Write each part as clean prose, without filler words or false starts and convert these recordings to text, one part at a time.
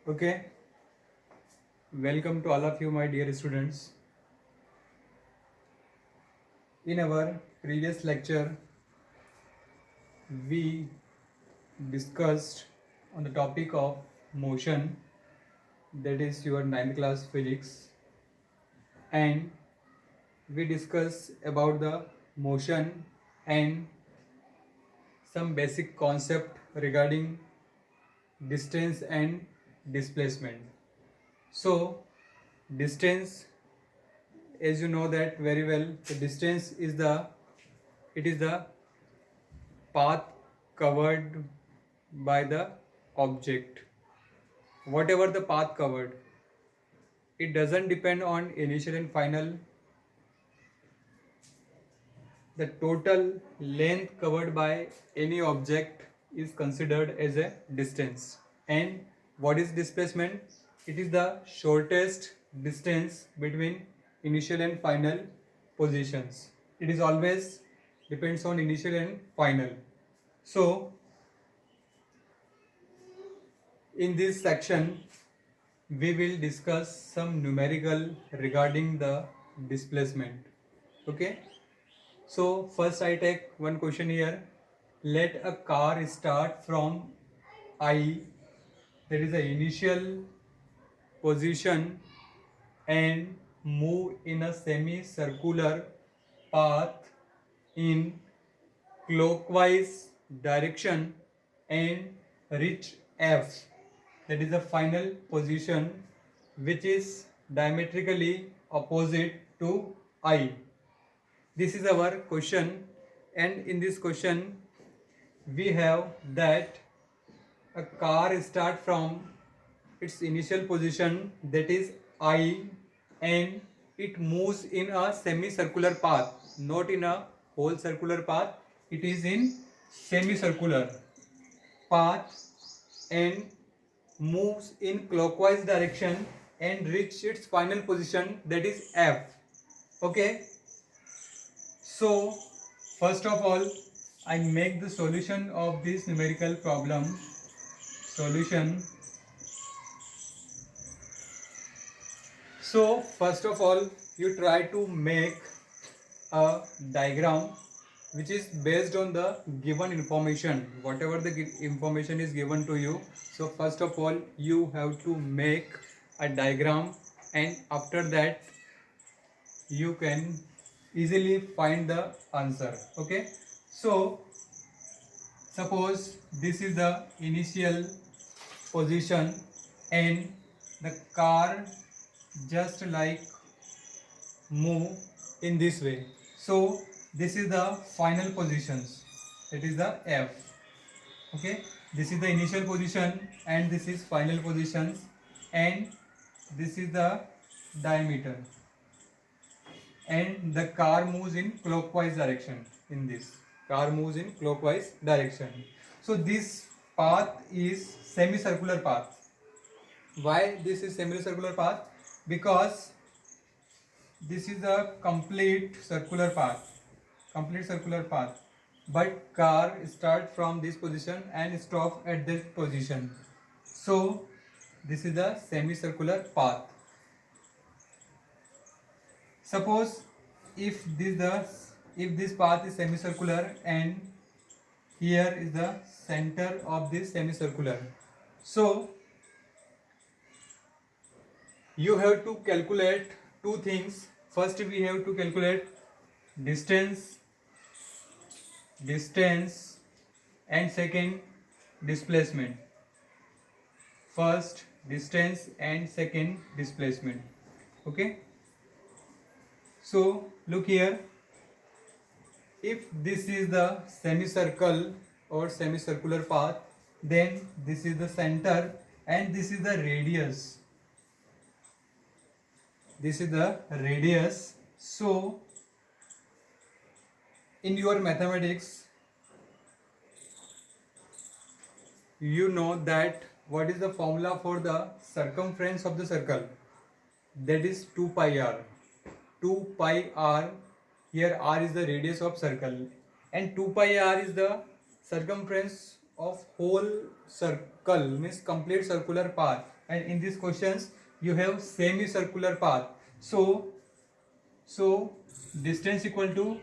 Okay, welcome to all of you, my dear students. In our previous lecture, we discussed on the topic of motion, that is your ninth class physics, and we discussed about the motion and some basic concept regarding distance and displacement. So, distance, as you know that very well, the distance is the path covered by the object. Whatever the path covered, it doesn't depend on initial and final. The total length covered by any object is considered as a distance. And what is displacement? It is the shortest distance between initial and final positions. It is always depends on initial and final. So in this section, we will discuss some numerical regarding the displacement. Okay, so first I take one question here. Let a car start from I, that is the initial position, and move in a semicircular path in clockwise direction and reach F, that is the final position, which is diametrically opposite to I. This is our question, and in this question we have that a car start from its initial position, that is I, and it moves in a semicircular path, not in a whole circular path. It is in semicircular path and moves in clockwise direction and reach its final position, that is F. Okay, so first of all I make the solution of this numerical problem. Solution. So first of all you try to make a diagram which is based on the given information, whatever the information is given to you. So first of all you have to make a diagram, and after that you can easily find the answer. Okay, so suppose this is the initial position and the car just like move in this way. So this is the final positions, that is the F. Okay, this is the initial position and this is final positions, and this is the diameter, and the car moves in clockwise direction. In this car moves in clockwise direction. So this path is semicircular path. Why this is semicircular path? Because this is a complete circular path, but car start from this position and stop at this position. So this is the semicircular path. Suppose if this path is semicircular and here is the center of this semicircular, so you have to calculate two things. First we have to calculate distance, and second displacement. First distance and second displacement. Okay, so look here, if this is the semicircle or semicircular path, then this is the center and this is the radius. This is the radius. So in your mathematics you know that what is the formula for the circumference of the circle? That is 2 pi r. 2 pi r, here r is the radius of circle and 2 pi r is the circumference of whole circle, means complete circular path. and in these questions you have semicircular path. So distance equal to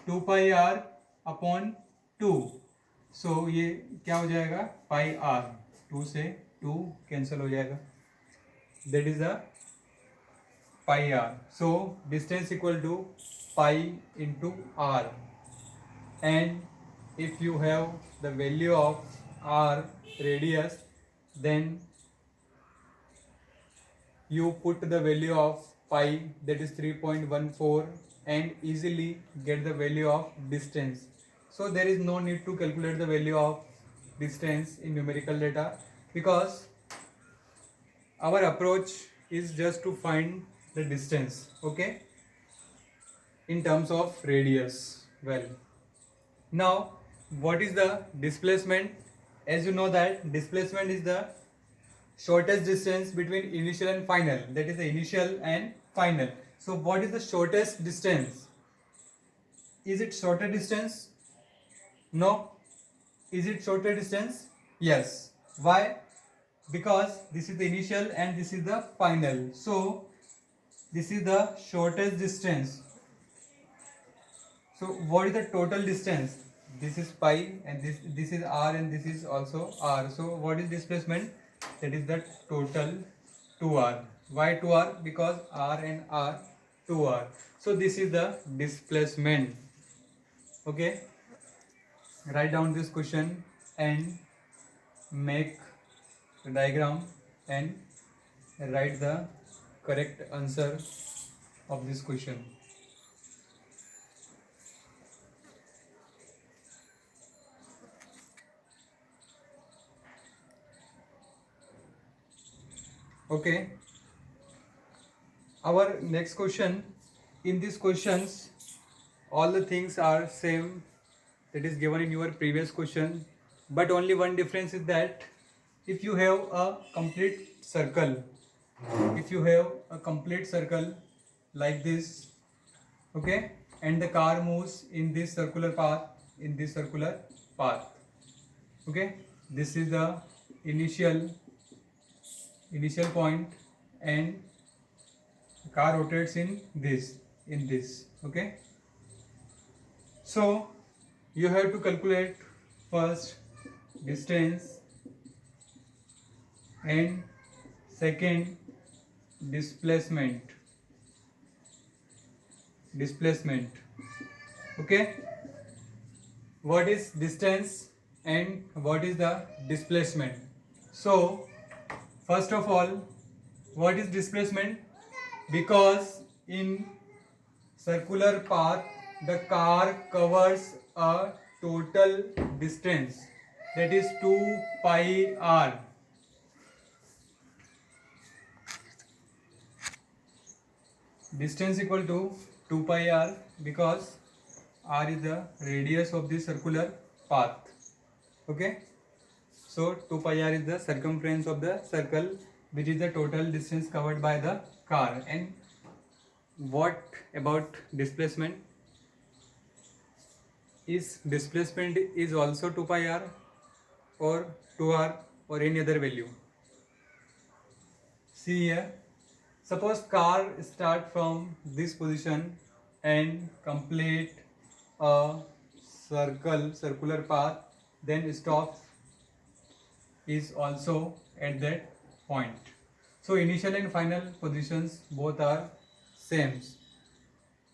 2 pi r upon 2. सो ये क्या हो जाएगा, पाई are, 2 से 2 cancel हो जाएगा, that is the pi R. So distance equal to pi into R, and if you have the value of r radius, then you put the value of pi, that is 3.14, and easily get the value of distance. So there is no need to calculate the value of distance in numerical data, because our approach is just to find the distance, okay, in terms of radius. Well, now what is the displacement? As you know that displacement is the shortest distance between initial and final, that is the initial and final. So what is the shortest distance? Is it shorter distance? No. Is it shorter distance? Yes. Why? Because this is the initial and this is the final. So this is the shortest distance. So what is the total distance? This is pi, and this is r, and this is also r. So what is displacement? That is the total 2r. Why 2r? Because r and r 2r. So this is the displacement. Okay. Write down this question and make a diagram and write the correct answer of this question. Okay. Our next question. In these questions, all the things are same that is given in your previous question, but only one difference is that if you have a complete circle, like this, okay, and the car moves in this circular path, okay, this is the initial point, and the car rotates in this, okay. So you have to calculate first distance and second displacement, okay. What is distance and what is the displacement? So first of all, what is displacement? Because in circular path the car covers a total distance, that is 2 pi r. Distance equal to 2 pi r, because r is the radius of the circular path, okay. So 2 pi r is the circumference of the circle, which is the total distance covered by the car. And what about displacement? Is displacement is also 2 pi r or 2r or any other value? See here, suppose car start from this position and complete a circular path, then stop is also at that point. So initial and final positions both are same.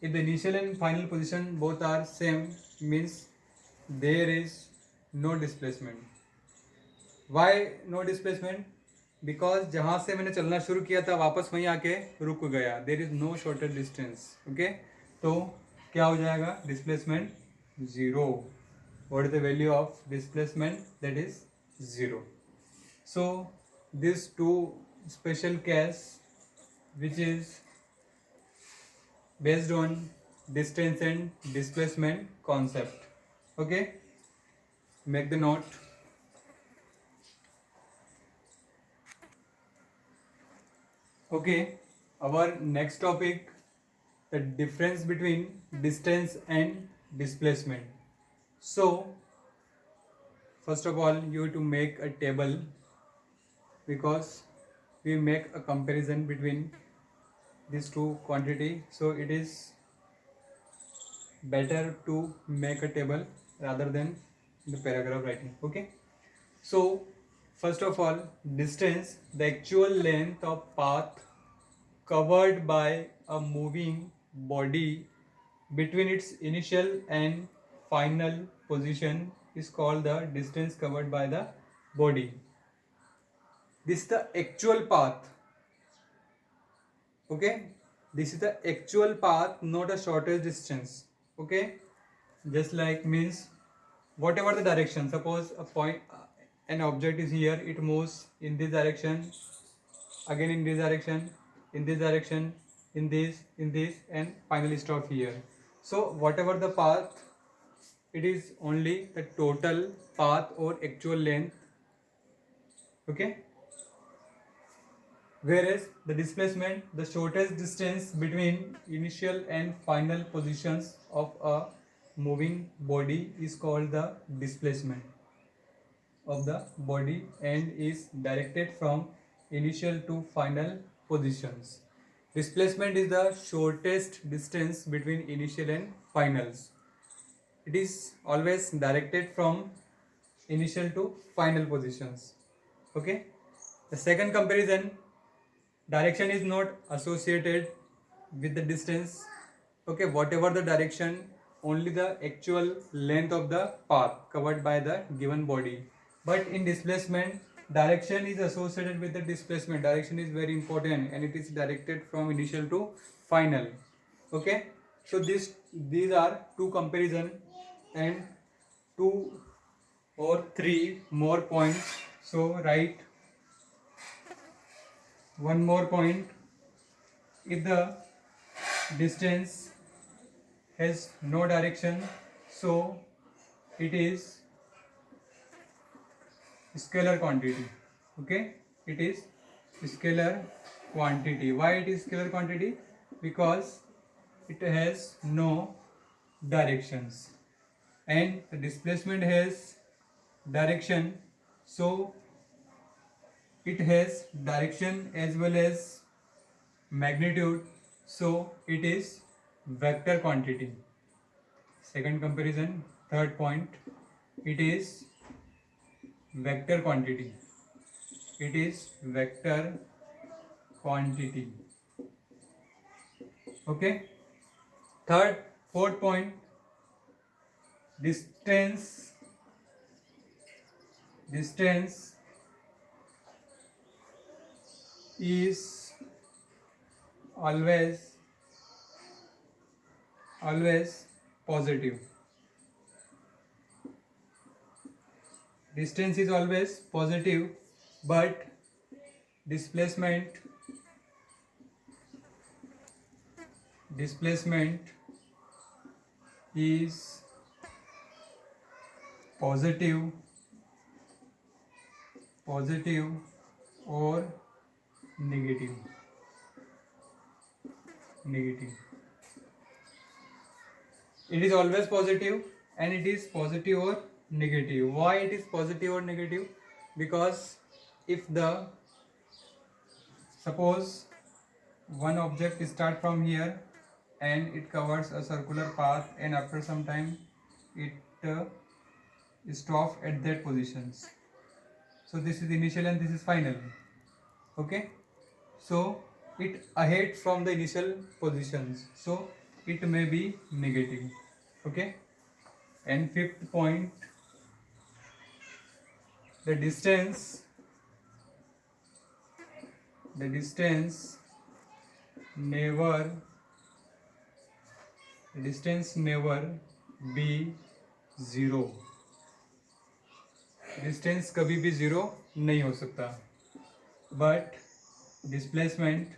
If the initial and final position both are same, means there is no displacement. Why no displacement? Because जहाँ से मैंने चलना शुरू किया था वापस वहीं आके रुक गया, there is no shorter distance, okay. तो क्या हो जाएगा? Displacement 0. What is the value of displacement? That is 0. So these two special case, which is based on distance and displacement concept, okay. Make the note. Okay, our next topic, the difference between distance and displacement. So first of all you have to make a table, because we make a comparison between these two quantity, so it is better to make a table rather than the paragraph writing. Okay, so first of all, distance, the actual length of path covered by a moving body between its initial and final position is called the distance covered by the body. This is the actual path. Okay, this is the actual path, not a shortest distance. Okay, just like means whatever the direction, suppose a point, an object is here, it moves in this direction, again in this direction, in this direction, in this, and finally stop here. So whatever the path, it is only the total path or actual length. Okay, whereas the displacement, the shortest distance between initial and final positions of a moving body is called the displacement of the body and is directed from initial to final positions. Displacement is the shortest distance between initial and finals. It is always directed from initial to final positions. Okay. The second comparison, direction is not associated with the distance. Okay, whatever the direction, only the actual length of the path covered by the given body. But in displacement, direction is associated with the displacement. Direction is very important and it is directed from initial to final. Okay, so these are two comparison and two or three more points. So write one more point. If the distance has no direction, so it is scalar quantity. Okay, it is scalar quantity. Why it is scalar quantity? Because it has no directions and the displacement has direction, so it has direction as well as magnitude, so it is vector quantity. Second comparison, third point, it is vector quantity. It is vector quantity. Okay. Fourth point, distance is always positive. Distance is always positive, but displacement is positive or negative. It is always positive and it is positive or negative. Why it is positive or negative? Because if the suppose one object start from here and it covers a circular path and after some time it stops at that positions. So this is initial and this is final. Okay, so it ahead from the initial positions, so it may be negative. Okay, and fifth point, the distance never be zero. Distance कभी भी zero नहीं हो सकता, but displacement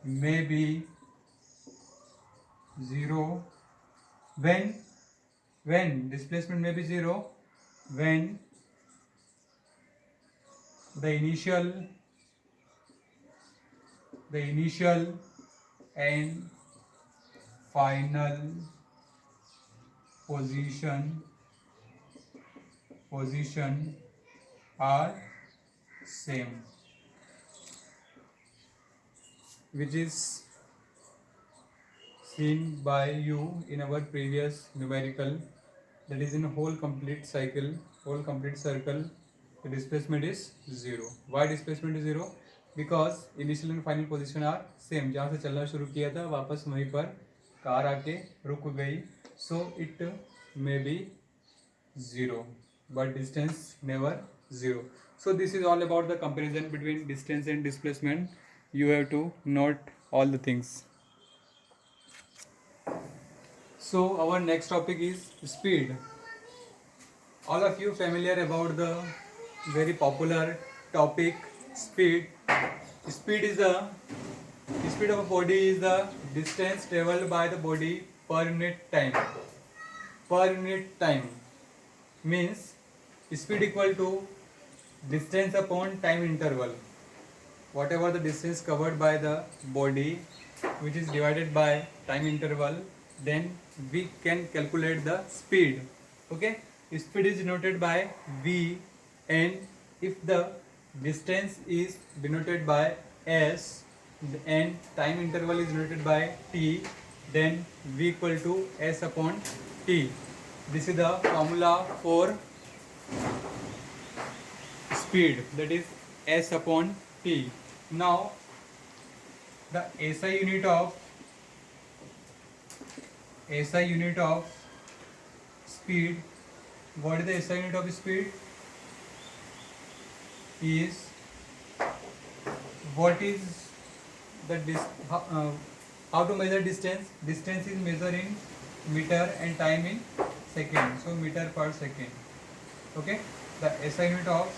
may be zero when displacement may be zero when the initial and final position are same, which is seen by you in our previous numerical, that is in whole complete cycle, whole complete circle, the displacement is 0. Why displacement is 0? Because initial and final position are same. जहाँ से चलना शुरू किया था वापस वहीं पर car आके रुक गई, so it may be 0, but distance never 0. So this is all about the comparison between distance and displacement. You have to note all the things. So our next topic is speed. All of you familiar about the very popular topic speed. Speed is the speed of a body is the distance traveled by the body per unit time. Per unit time means speed equal to distance upon time interval. Whatever the distance covered by the body, which is divided by time interval, then we can calculate the speed. Okay, speed is denoted by v, and if the distance is denoted by s and time interval is denoted by t, then v equal to s upon t. This is the formula for speed, that is s upon t. Now the SI unit of speed, what is the SI unit of speed? Is what is the how to measure distance? Distance is measured in meter and time in second, so meter per second. Okay, the SI unit of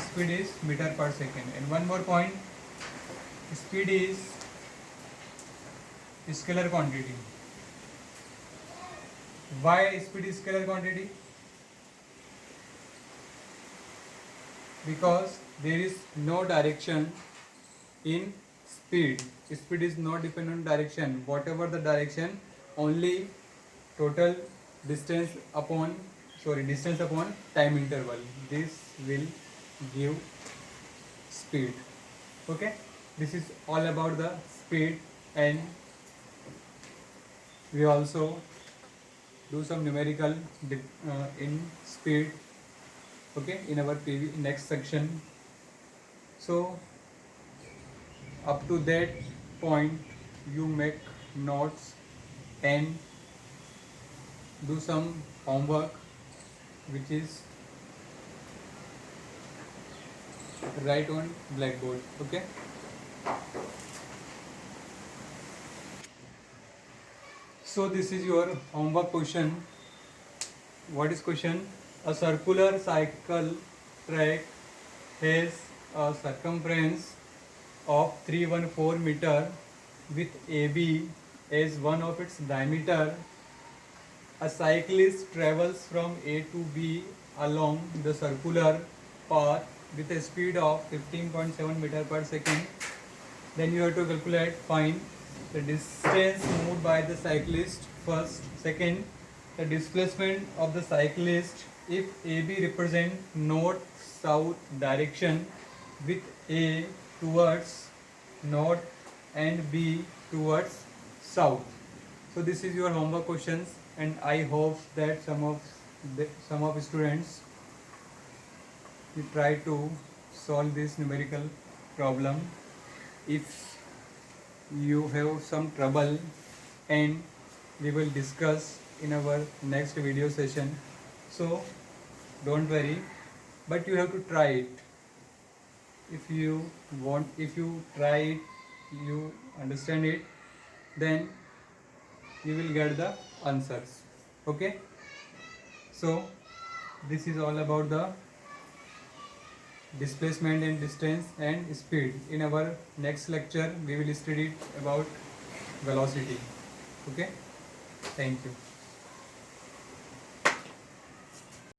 speed is meter per second. And one more point, speed is scalar quantity. Why speed is scalar quantity? Because there is no direction in speed. Speed is not dependent on direction. Whatever the direction, only total distance upon time interval. This will give speed. Okay, this is all about the speed, and we also do some numerical in speed. Okay, in our next section. So up to that point you make notes and do some homework, which is write on blackboard. Okay, so this is your homework question. What is question? A circular cycle track has a circumference of 314 meter with AB as one of its diameter. A cyclist travels from A to B along the circular path with a speed of 15.7 meter per second. Then you have to calculate, find the distance moved by the cyclist first. Second, the displacement of the cyclist if AB represent north-south direction with A towards north and B towards south. So this is your homework questions, and I hope that some of students you try to solve this numerical problem. If you have some trouble, and we will discuss in our next video session, so don't worry, but you have to try it. If you try it, you understand it, then you will get the answers. Okay, so this is all about the displacement and distance and speed. In our next lecture we will study about velocity. Okay, thank you.